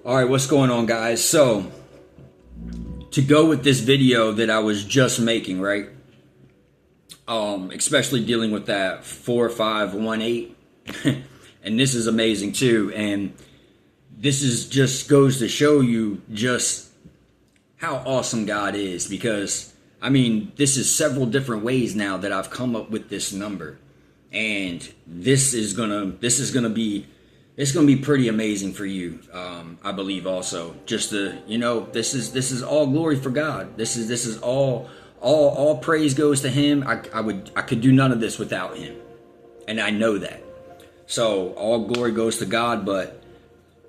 Alright, what's going on, guys? So, to go with this video that I was just making, right? Especially dealing with that 4518. And this is amazing too. And this is just goes to show you just how awesome God is. Because, I mean, this is several different ways now that I've come up with this number. And this is gonna be pretty amazing for you, I believe. Also, just to, this is all glory for God. This is all praise goes to Him. I could do none of this without Him, and I know that. So all glory goes to God. But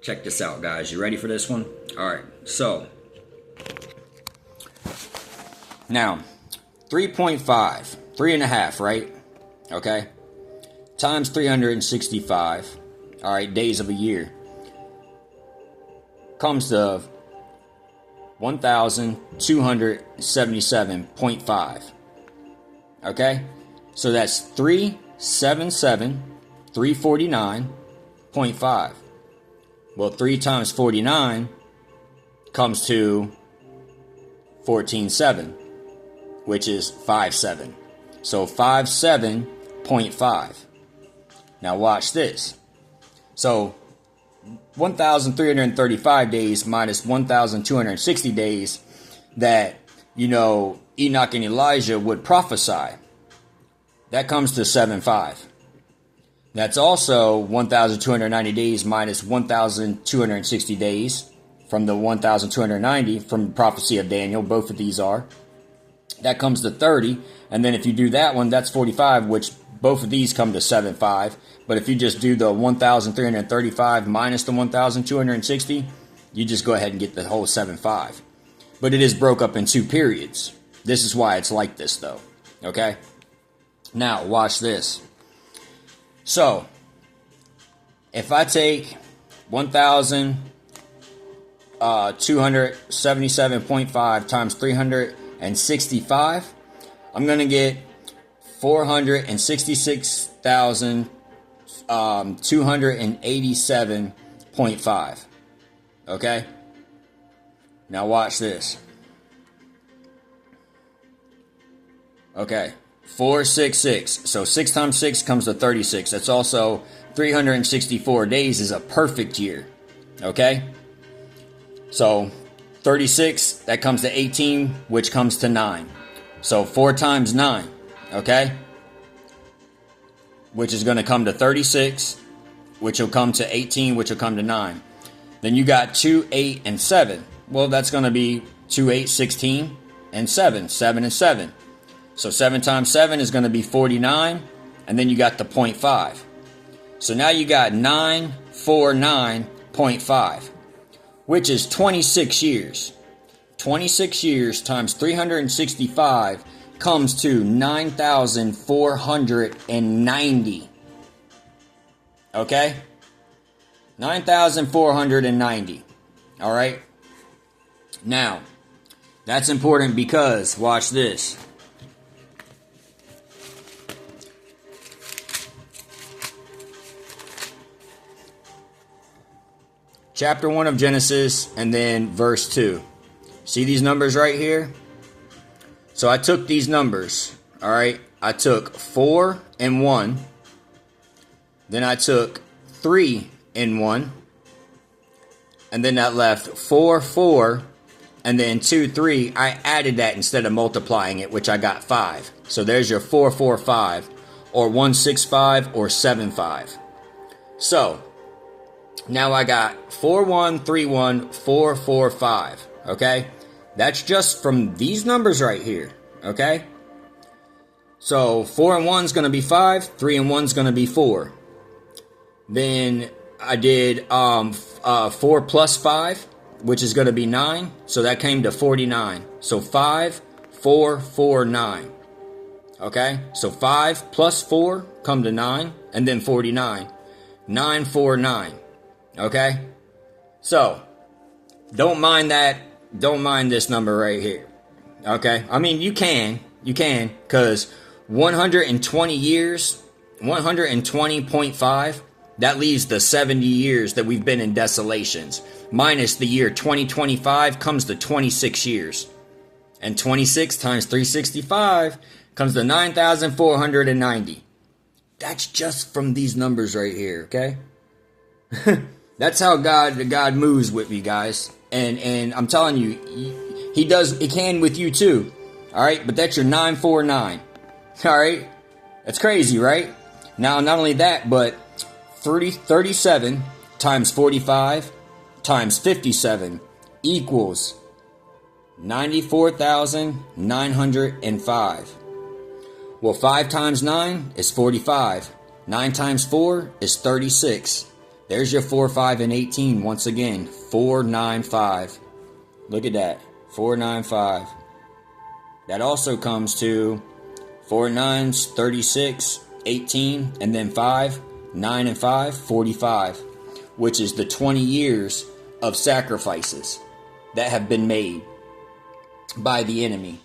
check this out, guys. You ready for this one? All right. So now 3.5, 3.5, right? Okay. Times 365. All right, days of a year, comes to 1,277.5. Okay, so that's 349.5. Well, 3 times 49 comes to 14.7, which is 57. So 57.5. Now watch this. So 1,335 days minus 1,260 days that, Enoch and Elijah would prophesy. That comes to 7.5. That's also 1,290 days minus 1,260 days from the 1,290 from the prophecy of Daniel. Both of these are. That comes to 30. And then if you do that one, that's 45, which both of these come to 7.5. But if you just do the 1,335 minus the 1,260, you just go ahead and get the whole 7.5. But it is broke up in 2 periods. This is why it's like this, though. Okay? Now, watch this. So, if I take 1,277.5 times 365, I'm going to get 466,287.5. Okay? Now watch this. Okay. 466. So 6 times 6 comes to 36. That's also 364 days is a perfect year. Okay? So 36, that comes to 18, which comes to 9. So 4 times 9. Okay? Which is going to come to 36, which will come to 18, which will come to 9. Then you got 2, 8, and 7. Well, that's going to be 2, 8, 16, and 7. 7 and 7. So 7 times 7 is going to be 49, and then you got the 0.5. So now you got 949.5, which is 26 years. 26 years times 365 comes to 9,490. Okay? 9,490. All right? Now, that's important because, watch this. Chapter 1 of Genesis and then verse 2. See these numbers right here? So I took these numbers, all right? I took 4 and 1. Then I took 3 and 1. And then that left 4, 4, and then 2, 3. I added that instead of multiplying it, which I got 5. So there's your 4, 4, 5, or 1, 6, 5, or 7, 5. So now I got 4, 1, 3, 1, 4, 4, 5. Okay? That's just from these numbers right here, okay? So 4 and 1 is going to be 5, 3 and 1 is going to be 4. Then I did 4 plus 5, which is going to be 9, so that came to 49. So 5, 4, 4, 9. Okay? So 5 plus 4 come to 9, and then 49. 9, 4, 9. Okay? So, don't mind that. Don't mind this number right here. Okay? I mean, you can, because 120 years, 120.5 That leaves the 70 years that we've been in desolations. Minus the year 2025 comes to 26 years. And 26 times 365 comes to 9,490. That's just from these numbers right here, okay? That's how God moves with me, guys. And I'm telling you, he can with you too. All right, but that's your 949. All right, that's crazy, right? Now, not only that, but 37 times 45 times 57 equals 94,905. Well, 5 times 9 is 45. 9 times 4 is 36. There's your 4, 5, and 18 once again. 495. Look at that. 495. That also comes to 4 9s, 36, 18, and then 5. 9 and 5, 45. Which is the 20 years of sacrifices that have been made by the enemy.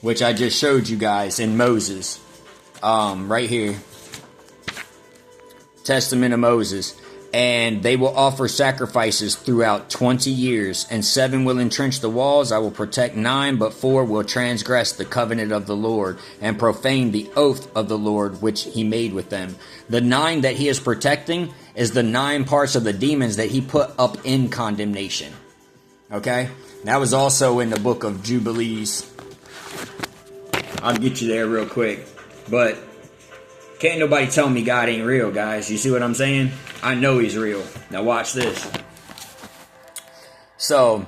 Which I just showed you guys in Moses. Right here. Testament of Moses. And they will offer sacrifices throughout 20 years, and 7 will entrench the walls. I will protect 9, but 4 will transgress the covenant of the Lord and profane the oath of the Lord which he made with them. The 9 that he is protecting is the 9 parts of the demons that he put up in condemnation. Okay? That was also in the book of Jubilees. I'll get you there real quick. But can't nobody tell me God ain't real, guys. You see what I'm saying? I know he's real. Now watch this. So,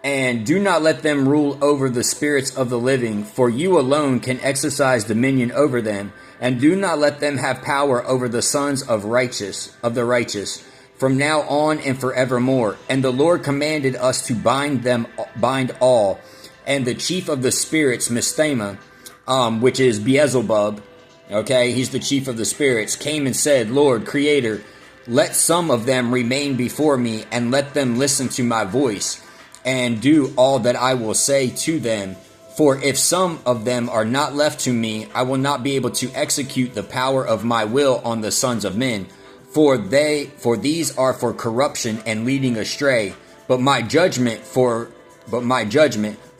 and do not let them rule over the spirits of the living, for you alone can exercise dominion over them. And do not let them have power over the sons of the righteous, from now on and forevermore. And the Lord commanded us to bind all. And the chief of the spirits, Mistama, which is Beelzebub, okay, he's the chief of the spirits, came and said, Lord, Creator, let some of them remain before me, and let them listen to my voice, and do all that I will say to them. For if some of them are not left to me, I will not be able to execute the power of my will on the sons of men. For these are for corruption and leading astray. But my judgment, for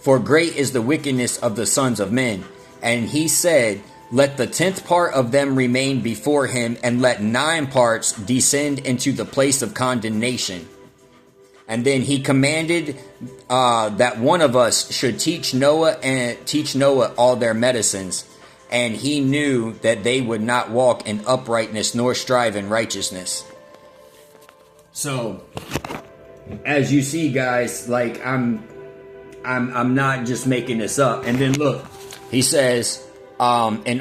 great is the wickedness of the sons of men. And he said, let the 10th part of them remain before him, and let 9 parts descend into the place of condemnation. And then he commanded that one of us should teach Noah all their medicines. And he knew that they would not walk in uprightness nor strive in righteousness. So, as you see, guys, like I'm not just making this up. And then look, he says, and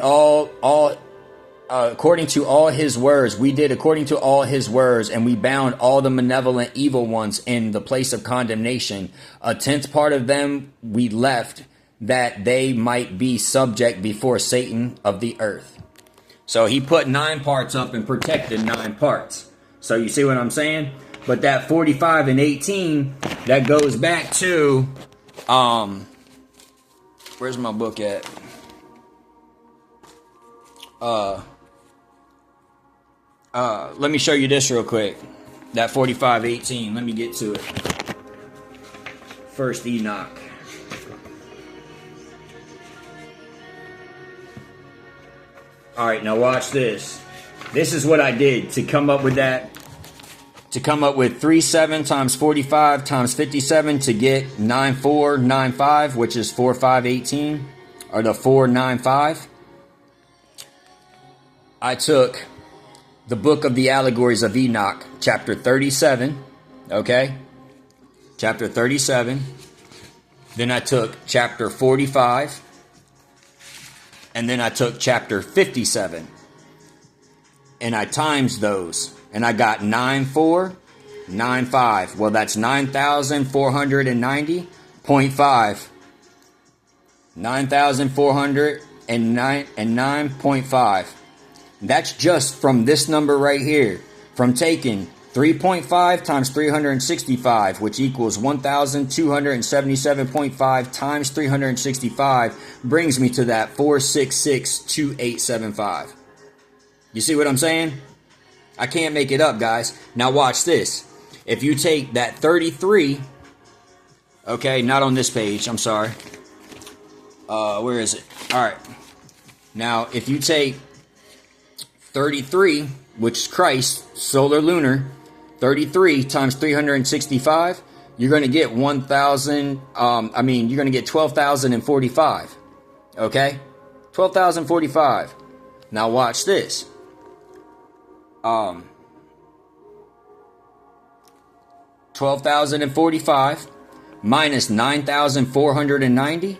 according to all his words, we did according to all his words, and we bound all the malevolent evil ones in the place of condemnation. A 10th part of them we left, that they might be subject before Satan of the earth. So he put 9 parts up and protected 9 parts. So you see what I'm saying? But that 45 and 18, that goes back to, where's my book at? Let me show you this real quick. That 45:18. Let me get to it. First Enoch. Alright, now watch this. This is what I did to come up with that. To come up with 37 times 45 times 57 to get 9495, which is 4518, or the 495. I took the book of the allegories of Enoch, chapter 37, okay? Chapter 37. Then I took chapter 45. And then I took chapter 57. And I times those. And I got 9495. Well, that's 9,490.5. 9,409.5. That's just from this number right here. From taking 3.5 times 365, which equals 1,277.5 times 365, brings me to that 4662875. You see what I'm saying? I can't make it up, guys. Now watch this. If you take that 33, okay, not on this page, I'm sorry. Where is it? All right. Now, if you take 33, which is Christ, solar lunar, 33 times 365, you're going to get 1,000, you're going to get 12,045. Okay? 12,045. Now watch this. 12,045 minus 9,490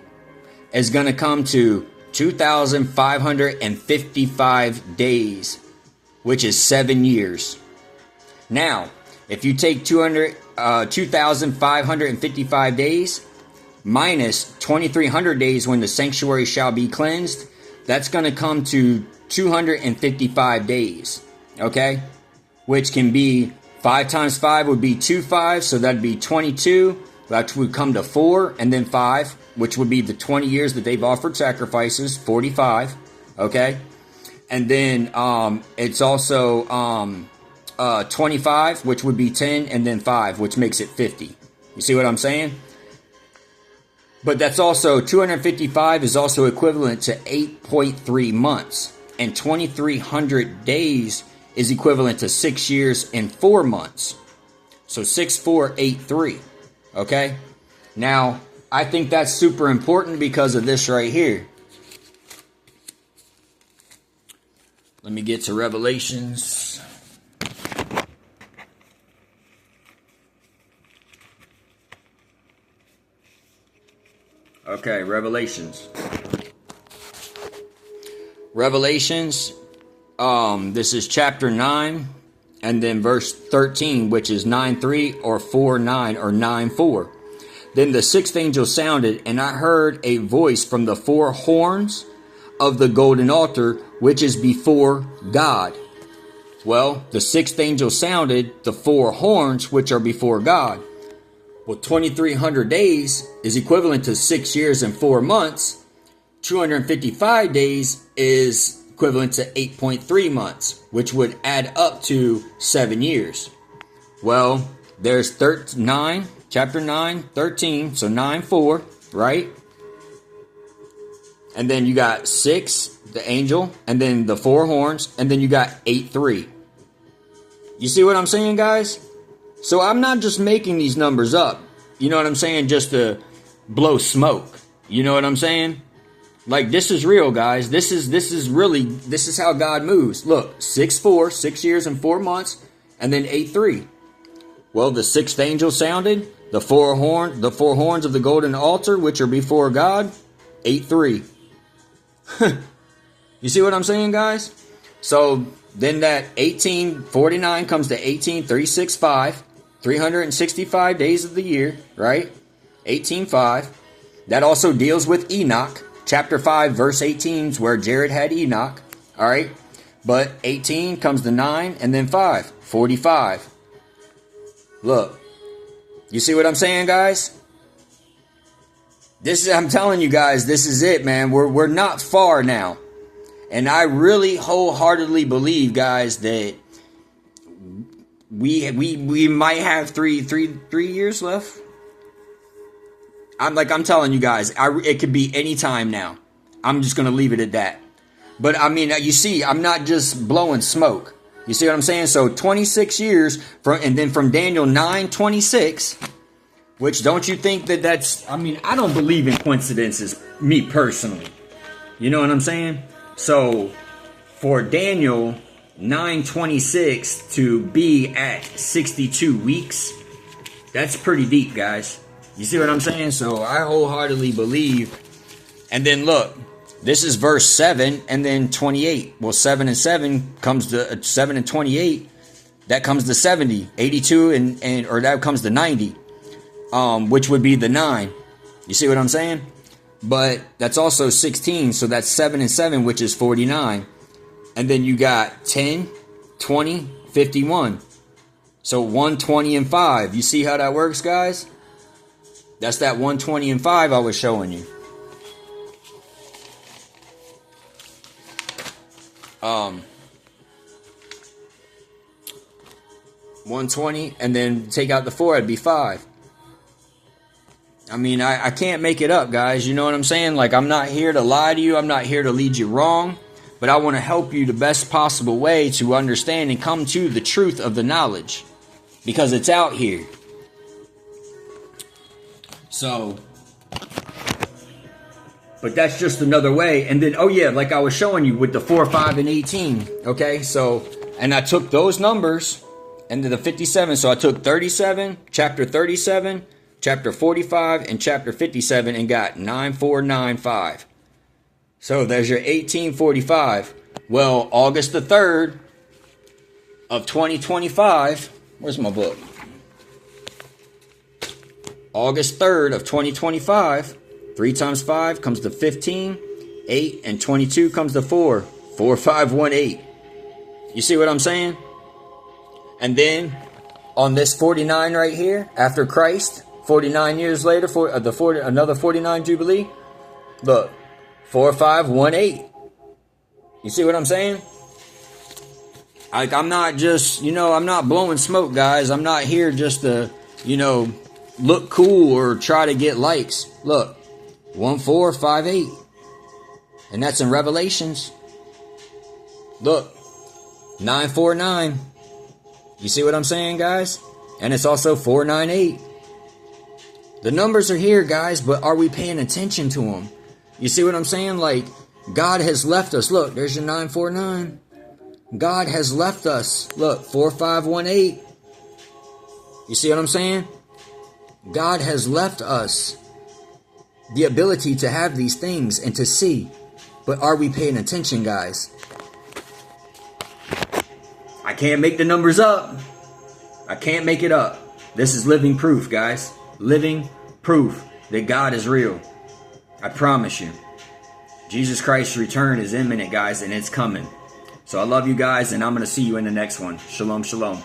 is going to come to 2,555 days, which is 7 years. Now, if you take 2,555 days minus 2,300 days when the sanctuary shall be cleansed, that's going to come to 255 days, okay? Which can be 5 times 5 would be 25, so that'd be 22. That would come to 4, and then 5, which would be the 20 years that they've offered sacrifices, 45, okay? And then it's also 25, which would be 10, and then 5, which makes it 50. You see what I'm saying? But that's also, 255 is also equivalent to 8.3 months, and 2,300 days is equivalent to 6 years and 4 months. So 6483. Okay? Now, I think that's super important because of this right here. Let me get to Revelations. Okay, Revelations. Revelations, this is chapter 9, and then verse 13, which is 9:3 or 4:9 or 9:4. Then the sixth angel sounded, and I heard a voice from the 4 horns of the golden altar, which is before God. Well, the sixth angel sounded the 4 horns, which are before God. Well, 2,300 days is equivalent to 6 years and 4 months. 255 days is equivalent to 8.3 months, which would add up to 7 years. Well, there's chapter 9, 13, so 9:4, right? And then you got 6, the angel, and then the 4 horns, and then you got 8:3. You see what I'm saying, guys? So I'm not just making these numbers up. You know what I'm saying? Just to blow smoke. You know what I'm saying? Like, this is real, guys. This is how God moves. Look, 6:4, 6 years and 4 months, and then 8:3. Well, the sixth angel sounded, the 4 horns of the golden altar, which are before God, 8:3. You see what I'm saying, guys? So then that 1849 comes to 18,365, 365 days of the year, right? 18:5. That also deals with Enoch. Chapter 5, verse 18 is where Jared had Enoch. All right. But 18 comes to 9 and then 5. 45. Look. You see what I'm saying, guys? I'm telling you guys, this is it, man. We're not far now. And I really wholeheartedly believe, guys, that we might have three years left. I'm telling you guys, it could be any time now. I'm just going to leave it at that. But I mean, you see, I'm not just blowing smoke. You see what I'm saying? So 26 years and then from Daniel 9:26, which don't you think that's, I don't believe in coincidences, me personally. You know what I'm saying? So for Daniel 9:26 to be at 62 weeks, that's pretty deep, guys. You see what I'm saying? So I wholeheartedly believe. And then look, this is verse 7 and then 28. Well, 7 and 7 comes to 7 and 28. That comes to 70, 82 or that comes to 90, which would be the 9. You see what I'm saying? But that's also 16. So that's 7 and 7, which is 49. And then you got 10, 20, 51. So 120 and 5. You see how that works, guys? That's that 120 and 5 I was showing you. 120, and then take out the 4, it'd be 5. I mean, I can't make it up, guys. You know what I'm saying? Like, I'm not here to lie to you. I'm not here to lead you wrong. But I want to help you the best possible way to understand and come to the truth of the knowledge. Because it's out here. So, but that's just another way. And then, oh yeah, like I was showing you with the 4, 5, and 18. Okay, so, and I took those numbers into the 57. So I took 37, chapter 37, chapter 45, and chapter 57, and got 9495. So there's your 1845. Well, August the 3rd of 2025. Where's my book? August 3rd of 2025. 3 times 5 comes to 15. 8 and 22 comes to 4. 4, 5, 1, 8. You see what I'm saying? And then on this 49 right here, after Christ, 49 years later, for another 49 Jubilee. Look, 4, 5, 1, 8. You see what I'm saying? Like, I'm not just, I'm not blowing smoke, guys. I'm not here just to, look cool or try to get likes. Look, 1, 4, 5, 8. And that's in Revelations. Look, 9, 4, 9. You see what I'm saying, guys? And it's also 4, 9, 8. The numbers are here, guys, but are we paying attention to them? You see what I'm saying? Like, God has left us. Look, there's your 949. God has left us. Look, 4518. You see what I'm saying? God has left us the ability to have these things and to see. But are we paying attention, guys? I can't make the numbers up. I can't make it up. This is living proof, guys. Living proof that God is real. I promise you. Jesus Christ's return is imminent, guys, and it's coming. So I love you guys, and I'm going to see you in the next one. Shalom, shalom.